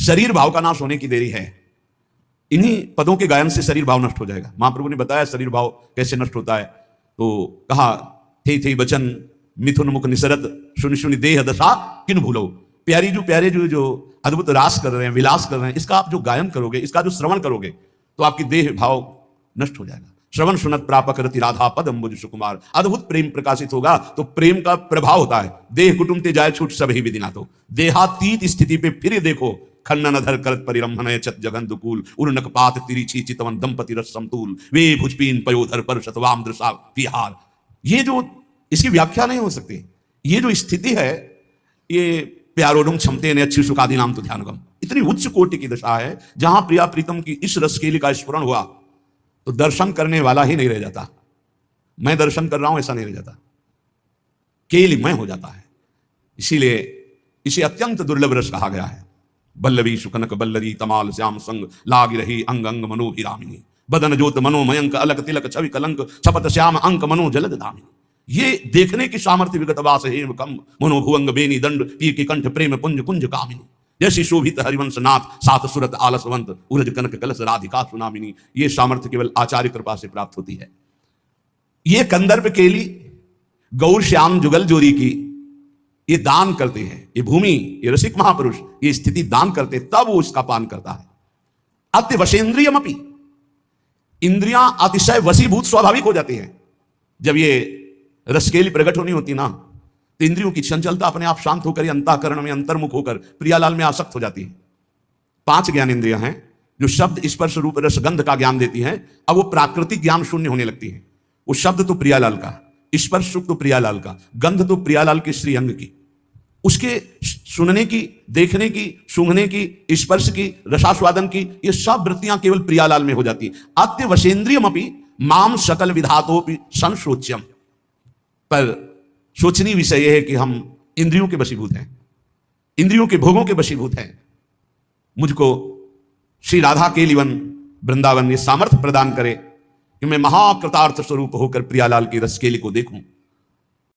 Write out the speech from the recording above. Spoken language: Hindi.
शरीर भाव का नाश होने की देरी है। इन्हीं पदों के गायन से शरीर भाव नष्ट हो जाएगा। महाप्रभु ने बताया शरीर भाव कैसे नष्ट होता है, तो कहा थे बचन मिथुन मुख निसरत सुनि सुनि देह दशा किन भूलो। प्यारे जो अद्भुत रास कर रहे हैं, विलास कर रहे हैं, इसका आप जो गायन करोगे, इसका जो श्रवण करोगे, तो आपकी देह भाव नष्ट हो जाएगा। श्रवण सुनत प्रापक रति राधा पद अम्बुज सुकुमार। अद्भुत प्रेम प्रकाशित होगा, तो प्रेम का प्रभाव होता है। देह कुटुंब ते जाए छूट सब ही विदिना, तो देहातीत स्थिति पे फिर देखो खन्नन धर करत परिरंभन चत जगंदुकूल उर्नक पात तिरिची चितवन दंपति रस समतूल वे भुजपीन पयोधर पर शतवाम दृशा विहार। ये जो इसकी व्याख्या नहीं हो सकती। ये जो स्थिति है, ये प्यारोडुम क्षमते ने अच्छी सुखादि नाम तो ध्यानगम, इतनी उच्च कोटि की दशा है जहां प्रिया प्रीतम की इस रसकेली का स्फुरण हुआ तो दर्शन करने वाला ही नहीं रह जाता। मैं दर्शन कर रहा हूं ऐसा नहीं रह जाता, केलिमय हो जाता है। इसीलिए इसे अत्यंत दुर्लभ रस कहा गया है। बल्लवी सुकनक बल्लरी तमाल श्याम संग लाग रही अंग अंग मनोभिरामिनी बदन जोत मनोमयंक अलक तिलक छवि कलंक छपत श्याम अंक मनो जलद दामिनी। ये देखने की सामर्थ्य विगत वास हेम कम मनोभुवंग बेनी दंड पी के कंठ प्रेम पुंज कुंज कामिनी। जैसी शोभित हरिवंश नाथ सात सुरत आलसवंत उरज कनक कलश राधिका सुनामिनी। ये सामर्थ्य केवल आचार्य कृपा से प्राप्त होती है। ये कंदर्प केली गौर श्याम जुगल जोरी की ये दान करते हैं। ये भूमि, ये रसिक महापुरुष ये स्थिति दान करते, तब वो इसका पान करता है। अत्य वशेंद्रियमपि, इंद्रियां अतिशय वशीभूत स्वाभाविक हो जाती हैं। जब ये रसकेली प्रकट होनी होती ना, तो इंद्रियों की चंचलता अपने आप शांत होकर अंतःकरण में अंतर्मुख होकर प्रियालाल में आसक्त हो जाती है। 5 ज्ञान इंद्रियां हैं जो शब्द स्पर्श रूप रसगंध का ज्ञान देती हैं। अब वो प्राकृतिक ज्ञान शून्य होने लगती है। वो शब्द तो प्रियालाल का, स्पर्श सुख तो प्रियालाल का, गंध तो प्रियालाल के श्रीअंग की, उसके सुनने की, देखने की, सूंघने की, स्पर्श की, रसास्वादन की, ये सब वृत्तियां केवल प्रियालाल में हो जाती है। अत्य वशेंद्रियमपि माम सकल विधातोपि संशोच्यम। पर सोचनीय विषय यह है कि हम इंद्रियों के वशीभूत हैं, इंद्रियों के भोगों के वशीभूत हैं। मुझको श्री राधा के लिवन वृंदावन ये सामर्थ्य प्रदान करे कि मैं महाकृतार्थ स्वरूप होकर प्रियालाल की रसकेली को देखूं।